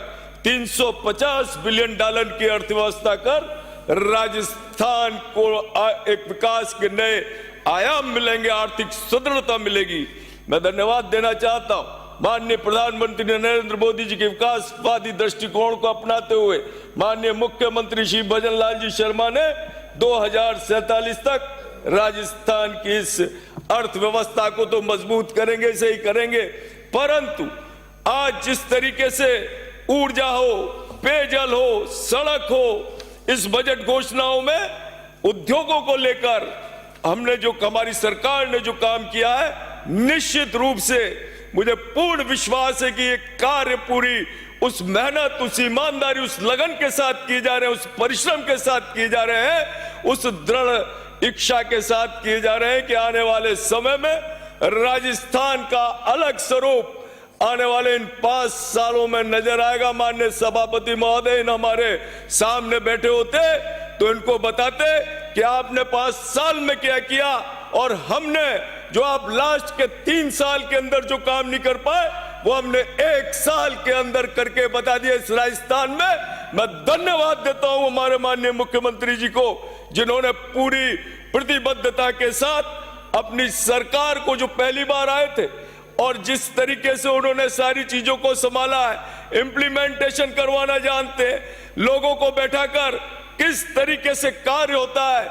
$350 बिलियन की अर्थव्यवस्था कर राजस्थान को एक विकास के नए आयाम मिलेंगे, आर्थिक सुदृढ़ता मिलेगी। मैं धन्यवाद देना चाहता हूं माननीय प्रधानमंत्री नरेंद्र मोदी जी के विकासवादी दृष्टिकोण को अपनाते हुए माननीय मुख्यमंत्री श्री भजन लाल जी शर्मा ने 2047 तक राजस्थान की इस अर्थव्यवस्था को तो मजबूत करेंगे, सही करेंगे, परंतु आज जिस तरीके से ऊर्जा हो, पेयजल हो, सड़क हो, इस बजट घोषणाओं में उद्योगों को लेकर हमने जो हमारी सरकार ने जो काम किया है, निश्चित रूप से मुझे पूर्ण विश्वास है कि ये कार्य पूरी उस मेहनत, उस ईमानदारी, उस लगन के साथ किए जा रहे हैं, उस परिश्रम के साथ किए जा रहे हैं, उस दृढ़ इच्छा के साथ किए जा रहे हैं कि आने वाले समय में राजस्थान का अलग स्वरूप आने वाले इन 5 सालों में नजर आएगा। माननीय सभापति महोदय इन हमारे सामने बैठे होते तो इनको बताते कि आपने 5 साल में क्या किया, और हमने जो आप लास्ट के 3 साल के अंदर जो काम नहीं कर पाए वो हमने 1 साल के अंदर करके बता दिया इस राजस्थान में। मैं धन्यवाद देता हूं हमारे माननीय मुख्यमंत्री जी को, जिन्होंने पूरी प्रतिबद्धता के साथ अपनी सरकार को जो पहली बार आए थे और जिस तरीके से उन्होंने सारी चीजों को संभाला है, इम्प्लीमेंटेशन करवाना जानते हैं, लोगों को बैठाकर किस तरीके से कार्य होता है,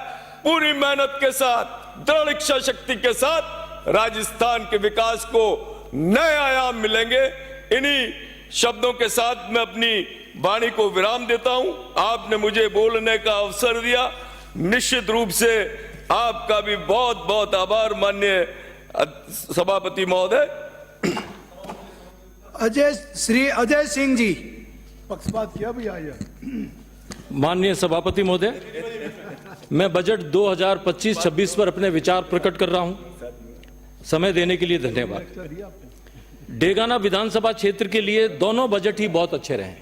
पूरी मेहनत के साथ, दृढ़ इच्छा शक्ति के साथ राजस्थान के विकास को नए आयाम मिलेंगे। इन्हीं शब्दों के साथ मैं अपनी वाणी को विराम देता हूं। आपने मुझे बोलने का अवसर दिया, निश्चित रूप से आपका भी बहुत बहुत आभार माननीय सभापति महोदय। श्री अजय सिंह जी, पक्षपात किया भैया। माननीय सभापति महोदय, मैं बजट 2025-26 पर अपने विचार प्रकट कर रहा हूं। समय देने के लिए धन्यवाद। डेगाना विधानसभा क्षेत्र के लिए दोनों बजट ही बहुत अच्छे रहे।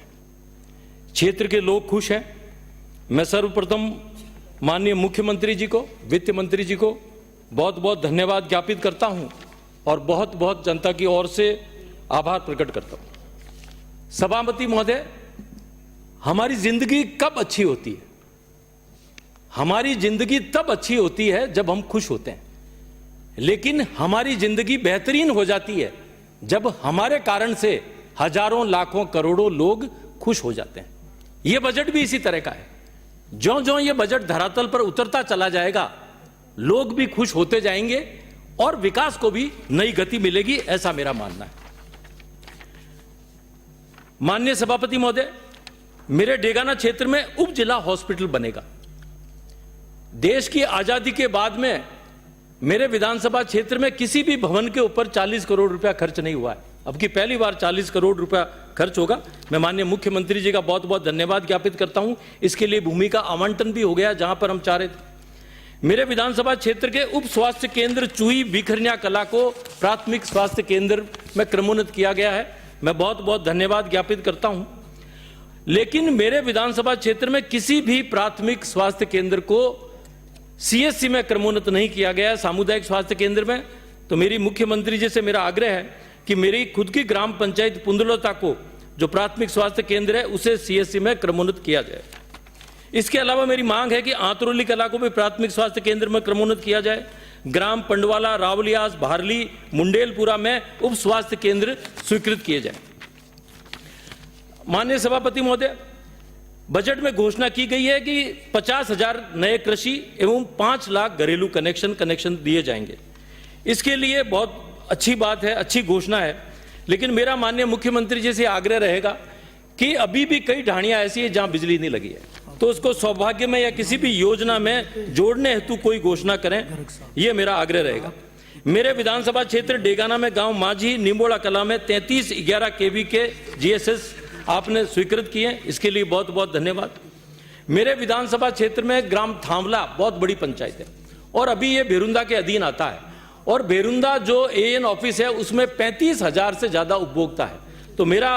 क्षेत्र के लोग खुश हैं। मैं सर्वप्रथम माननीय मुख्यमंत्री जी को, वित्त मंत्री जी को बहुत बहुत धन्यवाद ज्ञापित करता हूं और बहुत बहुत जनता की ओर से आभार प्रकट करता हूं। सभापति महोदय, हमारी जिंदगी कब अच्छी होती है? हमारी जिंदगी तब अच्छी होती है जब हम खुश होते हैं, लेकिन हमारी जिंदगी बेहतरीन हो जाती है जब हमारे कारण से हजारों, लाखों, करोड़ों लोग खुश हो जाते हैं। यह बजट भी इसी तरह का है। ज्यों-ज्यों यह बजट धरातल पर उतरता चला जाएगा, लोग भी खुश होते जाएंगे और विकास को भी नई गति मिलेगी, ऐसा मेरा मानना है। माननीय सभापति महोदय, मेरे डेगाना क्षेत्र में उप जिला हॉस्पिटल बनेगा। देश की आजादी के बाद में मेरे विधानसभा क्षेत्र में किसी भी भवन के ऊपर 40 करोड़ रुपया खर्च नहीं हुआ है। अब की पहली बार 40 करोड़ रुपया खर्च होगा। मैं माननीय मुख्यमंत्री जी का बहुत बहुत धन्यवाद ज्ञापित करता हूं। इसके लिए भूमि का आवंटन भी हो गया जहां पर हम चाह रहे थे। मेरे विधानसभा क्षेत्र के उप स्वास्थ्य केंद्र चूही बिखरनिया कला को प्राथमिक स्वास्थ्य केंद्र में क्रमोन्नत किया गया है। मैं बहुत बहुत धन्यवाद ज्ञापित करता हूं। लेकिन मेरे विधानसभा क्षेत्र में किसी भी प्राथमिक स्वास्थ्य केंद्र को सीएससी में क्रमोन्नत नहीं किया गया है, सामुदायिक स्वास्थ्य केंद्र में। तो मेरी मुख्यमंत्री जी से मेरा आग्रह है कि मेरी खुद की ग्राम पंचायत पुंदलोता को जो प्राथमिक स्वास्थ्य केंद्र है उसे सीएससी में क्रमोन्नत किया जाए। इसके अलावा मेरी मांग है कि आंतरोली कला को भी प्राथमिक स्वास्थ्य केंद्र में क्रमोन्नत किया जाए। ग्राम पंडवाला, रावलियास, भारली, मुंडेलपुरा में उप स्वास्थ्य केंद्र स्वीकृत किए जाए। माननीय सभापति महोदय, बजट में घोषणा की गई है कि 50,000 नए कृषि एवं 5 लाख घरेलू कनेक्शन दिए जाएंगे। इसके लिए बहुत अच्छी बात है, अच्छी घोषणा है। लेकिन मेरा माननीय मुख्यमंत्री जी से आग्रह रहेगा कि अभी भी कई ढाणियां ऐसी है जहां बिजली नहीं लगी है, तो उसको सौभाग्य में या किसी भी योजना में जोड़ने हेतु कोई घोषणा करें, यह मेरा आग्रह रहेगा। मेरे विधानसभा क्षेत्र डेगाना में गांव माझी निम्बोड़ा कला में 3311 केवी के जीएसएस आपने स्वीकृत किए, इसके लिए बहुत बहुत धन्यवाद। मेरे विधानसभा क्षेत्र में ग्राम थांवला बहुत बड़ी पंचायत है और अभी ये भेरुंदा के अधीन आता है, और भेरुंदा जो एएन ऑफिस है उसमें 35,000 से ज्यादा उपभोक्ता है। तो मेरा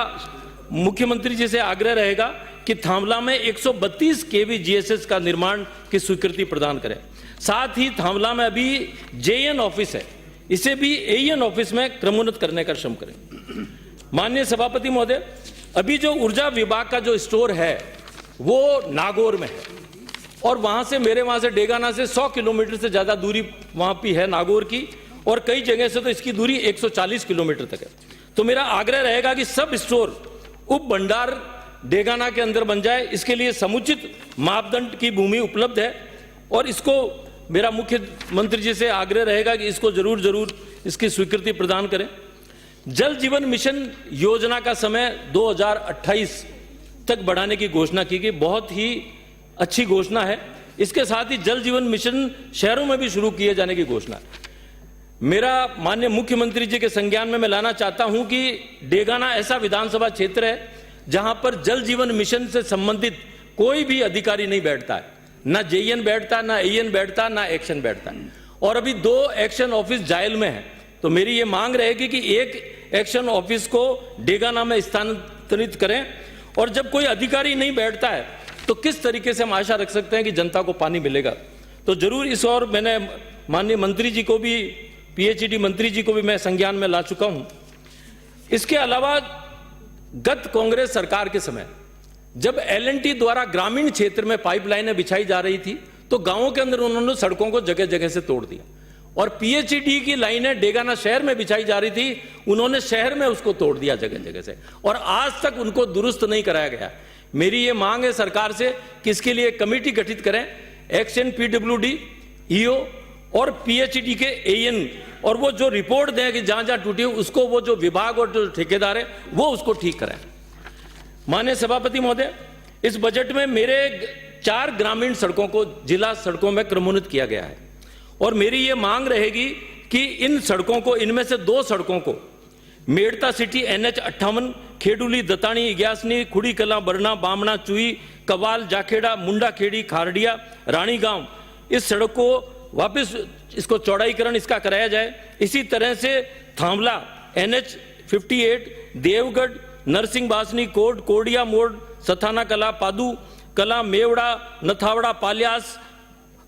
मुख्यमंत्री जी से आग्रह रहेगा कि थांवला में 132 केवी जीएसएस का निर्माण की स्वीकृति प्रदान करें। साथ ही थांवला में अभी जेएन ऑफिस है, इसे भी एएन ऑफिस में क्रमोन्नत करने का श्रम करें। माननीय सभापति महोदय, अभी जो ऊर्जा विभाग का जो स्टोर है वो नागौर में है, और वहां से डेगाना से 100 किलोमीटर से ज्यादा दूरी वहां पे है नागौर की, और कई जगह से तो इसकी दूरी 140 किलोमीटर तक है। तो मेरा आग्रह रहेगा कि सब स्टोर उप भंडार डेगाना के अंदर बन जाए, इसके लिए समुचित मापदंड की भूमि उपलब्ध है, और इसको मेरा मुख्यमंत्री जी से आग्रह रहेगा कि इसको जरूर इसकी स्वीकृति प्रदान करें। जल जीवन मिशन योजना का समय 2028 तक बढ़ाने की घोषणा की गई, बहुत ही अच्छी घोषणा है। इसके साथ ही जल जीवन मिशन शहरों में भी शुरू किए जाने की घोषणा है। मेरा माननीय मुख्यमंत्री जी के संज्ञान में मैं लाना चाहता हूं कि डेगाना ऐसा विधानसभा क्षेत्र है जहां पर जल जीवन मिशन से संबंधित कोई भी अधिकारी नहीं बैठता है, ना जेईएन बैठता, ना एएन बैठता, ना एक्शन बैठता है, और अभी 2 एक्शन ऑफिस जायल में है। तो मेरी ये मांग रहेगी कि एक एक्शन ऑफिस को डेगाना में स्थानांतरित करें, और जब कोई अधिकारी नहीं बैठता है तो किस तरीके से हम आशा रख सकते हैं कि जनता को पानी मिलेगा। तो जरूर इस, और मैंने माननीय मंत्री जी को भी, पीएचईडी मंत्री जी को भी मैं संज्ञान में ला चुका हूं। इसके अलावा गत कांग्रेस सरकार के समय जब एलएनटी द्वारा ग्रामीण क्षेत्र में पाइपलाइनें बिछाई जा रही थी तो गांवों के अंदर उन्होंने सड़कों को जगह जगह से तोड़ दिया, और पीएचईडी की लाइनें डेगाना शहर में बिछाई जा रही थी, उन्होंने शहर में उसको तोड़ दिया जगह जगह से, और आज तक उनको दुरुस्त नहीं कराया गया। मेरी ये मांग है सरकार से कि इसके लिए कमेटी गठित करें, एक्शन पीडब्ल्यूडी, ईओ और पीएचईडी के एएन, और वो जो रिपोर्ट दें कि जहां जहां टूटी उसको वो जो विभाग और जो ठेकेदार है वो उसको ठीक करें। माननीय सभापति महोदय, इस बजट में मेरे 4 ग्रामीण सड़कों को जिला सड़कों में क्रमोन्नत किया गया है, और मेरी ये मांग रहेगी कि इन सड़कों को, इनमें से 2 सड़कों को मेड़ता सिटी NH 58, खेडुली दताणी इग्यासनी खुड़ी कला बरना बामणा चुई कवाल जाखेड़ा मुंडा खेड़ी खारडिया रानी गांव, इस सड़क को वापस इसको चौड़ाईकरण इसका कराया जाए। इसी तरह से थांवला NH 58 देवगढ़ नरसिंह बासनी कोट कोडिया मोड़ सथाना कला पादू कला मेवड़ा नथावड़ा पाल्यास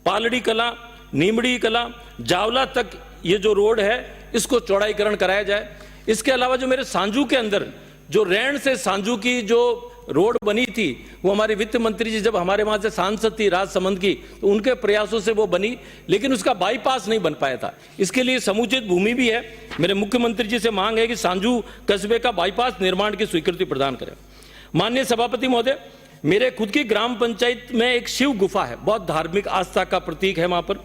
पालड़ी कला नीमड़ी कला जावला तक ये जो रोड है इसको चौड़ाईकरण कराया जाए। इसके अलावा जो मेरे सांजू के अंदर जो रैण से सांजू की जो रोड बनी थी, वो हमारे वित्त मंत्री जी जब हमारे वहां से सांसद थी राजसमंद की, तो उनके प्रयासों से वो बनी, लेकिन उसका बाईपास नहीं बन पाया था। इसके लिए समुचित भूमि भी है। मेरे मुख्यमंत्री जी से मांग है कि सांजू कस्बे का बाईपास निर्माण की स्वीकृति प्रदान करें। माननीय सभापति महोदय, मेरे खुद की ग्राम पंचायत में एक शिव गुफा है, बहुत धार्मिक आस्था का प्रतीक है वहां पर,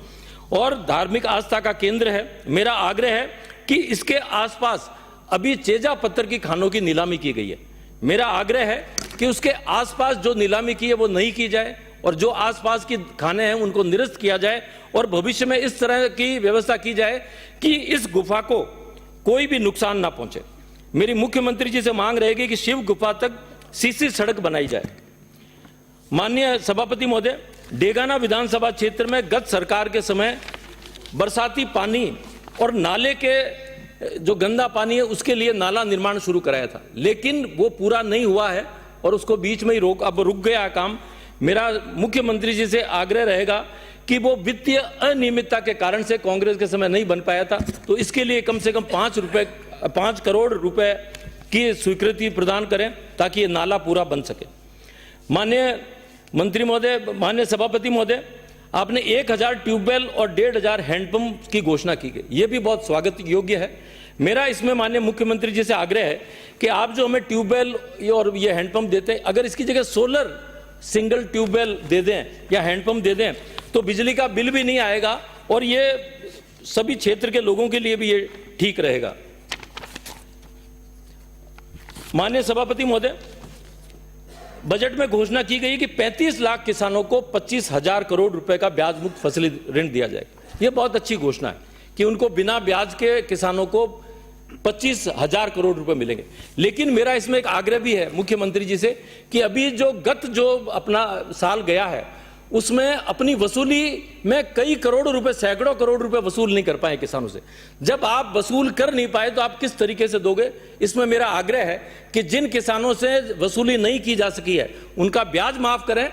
और धार्मिक आस्था का केंद्र है। मेरा आग्रह है कि इसके आसपास अभी चेजा पत्थर की खानों की नीलामी की गई है। मेरा आग्रह है कि उसके आसपास जो नीलामी की है वो नहीं की जाए, और जो आसपास की खाने हैं उनको निरस्त किया जाए, और भविष्य में इस तरह की व्यवस्था की जाए कि इस गुफा को कोई भी नुकसान ना पहुंचे। मेरी मुख्यमंत्री जी से मांग रहेगी कि शिव गुफा तक सीसी सड़क बनाई जाए। माननीय सभापति महोदय, डेगाना विधानसभा क्षेत्र में गत सरकार के समय बरसाती पानी और नाले के जो गंदा पानी है उसके लिए नाला निर्माण शुरू कराया था, लेकिन वो पूरा नहीं हुआ है और उसको बीच में ही रुक गया काम। मेरा मुख्यमंत्री जी से आग्रह रहेगा कि वो वित्तीय अनियमितता के कारण से कांग्रेस के समय नहीं बन पाया था, तो इसके लिए कम से कम 5 करोड़ रुपए की स्वीकृति प्रदान करें ताकि ये नाला पूरा बन सके। माननीय मंत्री महोदय, माननीय सभापति महोदय, आपने 1000 ट्यूबवेल और 1500 हैंडपंप की घोषणा की गई, ये भी बहुत स्वागत योग्य है। मेरा इसमें माननीय मुख्यमंत्री जी से आग्रह है कि आप जो हमें ट्यूबवेल और ये हैंडपंप देते हैं, अगर इसकी जगह सोलर सिंगल ट्यूबवेल दे दें या हैंडपंप दे दें तो बिजली का बिल भी नहीं आएगा, और ये सभी क्षेत्र के लोगों के लिए भी ये ठीक रहेगा। माननीय सभापति महोदय, बजट में घोषणा की गई कि 35 लाख किसानों को 25,000 करोड़ रुपए का ब्याज मुक्त फसली ऋण दिया जाएगा। यह बहुत अच्छी घोषणा है, कि उनको बिना ब्याज के किसानों को 25,000 करोड़ रुपए मिलेंगे। लेकिन मेरा इसमें एक आग्रह भी है मुख्यमंत्री जी से कि अभी जो अपना साल गया है उसमें अपनी वसूली में कई करोड़ रुपए, सैकड़ों करोड़ रुपए वसूल नहीं कर पाए किसानों से। जब आप वसूल कर नहीं पाए तो आप किस तरीके से दोगे? इसमें मेरा आग्रह है कि जिन किसानों से वसूली नहीं की जा सकी है उनका ब्याज माफ करें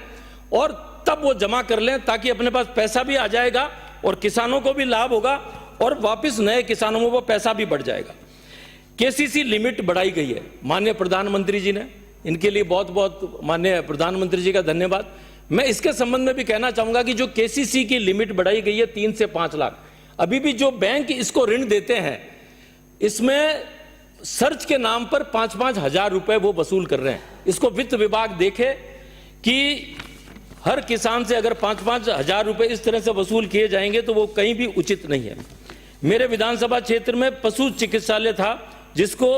और तब वो जमा कर लें, ताकि अपने पास पैसा भी आ जाएगा और किसानों को भी लाभ होगा और वापस नए किसानों में वो पैसा भी बढ़ जाएगा। केसीसी लिमिट बढ़ाई गई है माननीय प्रधानमंत्री जी ने, इनके लिए बहुत बहुत माननीय प्रधानमंत्री जी का धन्यवाद। मैं इसके संबंध में भी कहना चाहूंगा कि जो केसीसी की लिमिट बढ़ाई गई है 3 से 5 लाख, अभी भी जो बैंक इसको ऋण देते हैं इसमें सर्च के नाम पर 5-5 हजार रुपए वो वसूल कर रहे हैं। इसको वित्त विभाग देखे कि हर किसान से अगर 5-5 हजार रुपए इस तरह से वसूल किए जाएंगे तो वो कहीं भी उचित नहीं है। मेरे विधानसभा क्षेत्र में पशु चिकित्सालय था जिसको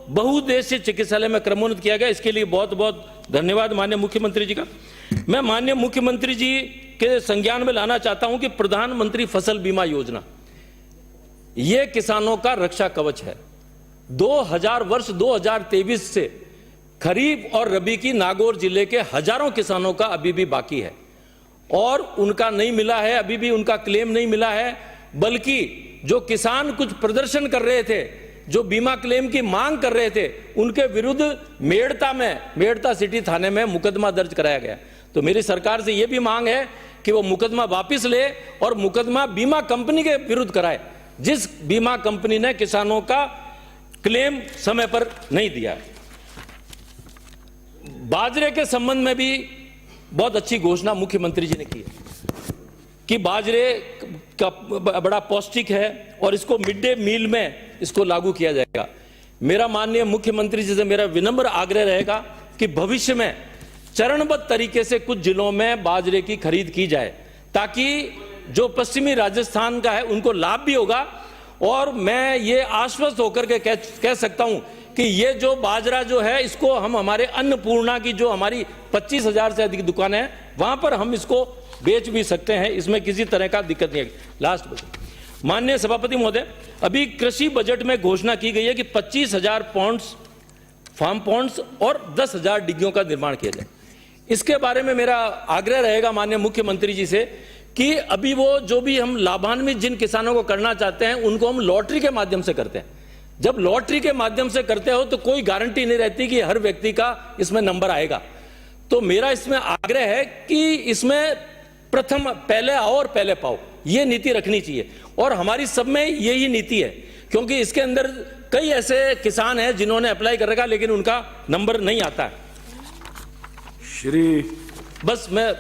बहुउद्देशीय चिकित्सालय में क्रमोन्नत किया गया, इसके लिए बहुत बहुत धन्यवाद माननीय मुख्यमंत्री जी का। मैं माननीय मुख्यमंत्री जी के संज्ञान में लाना चाहता हूं कि प्रधानमंत्री फसल बीमा योजना ये किसानों का रक्षा कवच है। 2023 से खरीफ और रबी की नागौर जिले के हजारों किसानों का अभी भी बाकी है और उनका नहीं मिला है, अभी भी उनका क्लेम नहीं मिला है। बल्कि जो किसान कुछ प्रदर्शन कर रहे थे, जो बीमा क्लेम की मांग कर रहे थे, उनके विरुद्ध मेड़ता सिटी थाने में मुकदमा दर्ज कराया गया। तो मेरी सरकार से यह भी मांग है कि वो मुकदमा वापस ले और मुकदमा बीमा कंपनी के विरुद्ध कराए जिस बीमा कंपनी ने किसानों का क्लेम समय पर नहीं दिया। बाजरे के संबंध में भी बहुत अच्छी घोषणा मुख्यमंत्री जी ने की है कि बाजरे का बड़ा पौष्टिक है और इसको मिड डे मील में इसको लागू किया जाएगा। मेरा माननीय मुख्यमंत्री जी से मेरा विनम्र आग्रह रहेगा कि भविष्य में चरणबद्ध तरीके से कुछ जिलों में बाजरे की खरीद की जाए ताकि जो पश्चिमी राजस्थान का है उनको लाभ भी होगा। और मैं ये आश्वस्त होकर के कह सकता हूं कि ये जो बाजरा जो है इसको हम हमारे अन्नपूर्णा की जो हमारी 25,000 से अधिक दुकानें हैं वहां पर हम इसको बेच भी सकते हैं, इसमें किसी तरह का दिक्कत नहीं है। लास्ट बजट माननीय सभापति महोदय, अभी कृषि बजट में घोषणा की गई है कि 25,000 पॉन्ड्स, फार्म पॉन्ड्स और 10,000 डिग्गियों का निर्माण किया जाए। इसके बारे में मेरा आग्रह रहेगा माननीय मुख्यमंत्री जी से कि अभी वो जो भी हम लाभान्वित जिन किसानों को करना चाहते हैं उनको हम लॉटरी के माध्यम से करते हैं। जब लॉटरी के माध्यम से करते हो तो कोई गारंटी नहीं रहती कि हर व्यक्ति का इसमें नंबर आएगा। तो मेरा इसमें आग्रह है कि इसमें प्रथम पहले आओ और पहले पाओ, ये नीति रखनी चाहिए और हमारी सब में यही नीति है, क्योंकि इसके अंदर कई ऐसे किसान हैं जिन्होंने अप्लाई कर रखा लेकिन उनका नंबर नहीं आता है। श्री बस मैं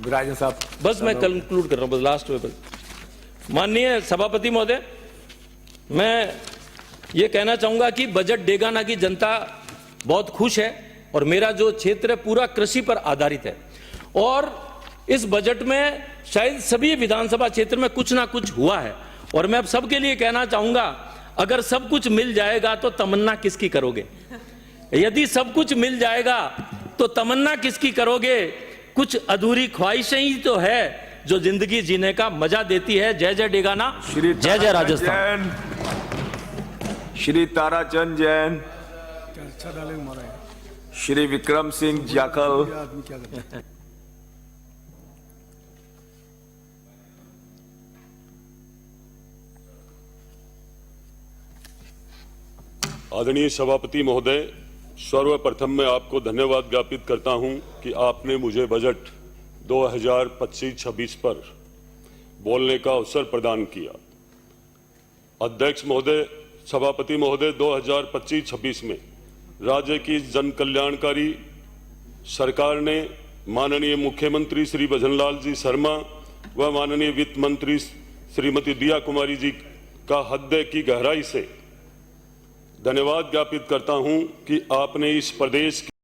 विराजन साहब, बस मैं कंक्लूड कर रहा हूं, बस लास्ट में। माननीय सभापति महोदय, मैं ये कहना चाहूंगा कि बजट डेगाना की जनता बहुत खुश है और मेरा जो क्षेत्र है पूरा कृषि पर आधारित है और इस बजट में शायद सभी विधानसभा क्षेत्र में कुछ ना कुछ हुआ है। और मैं अब सबके लिए कहना चाहूंगा, अगर सब कुछ मिल जाएगा तो तमन्ना किसकी करोगे? यदि सब कुछ मिल जाएगा तो तमन्ना किसकी करोगे? कुछ अधूरी ख्वाहिशें ही तो है जो जिंदगी जीने का मजा देती है। जय जय डेगाना, जय जय राजस्थान। श्री ताराचंद जैन, अच्छा डालेंगे हमारा श्री विक्रम सिंह जाखल, आदमी क्या करता है। आदरणीय सभापति महोदय, सर्वप्रथम मैं आपको धन्यवाद ज्ञापित करता हूं कि आपने मुझे बजट 2025-26 पर बोलने का अवसर प्रदान किया। अध्यक्ष महोदय, सभापति महोदय, 2025-26 में राज्य की जन कल्याणकारी सरकार ने माननीय मुख्यमंत्री श्री भजनलाल जी शर्मा व माननीय वित्त मंत्री श्रीमती दिया कुमारी जी का हृदय की गहराई से धन्यवाद ज्ञापित करता हूं कि आपने इस प्रदेश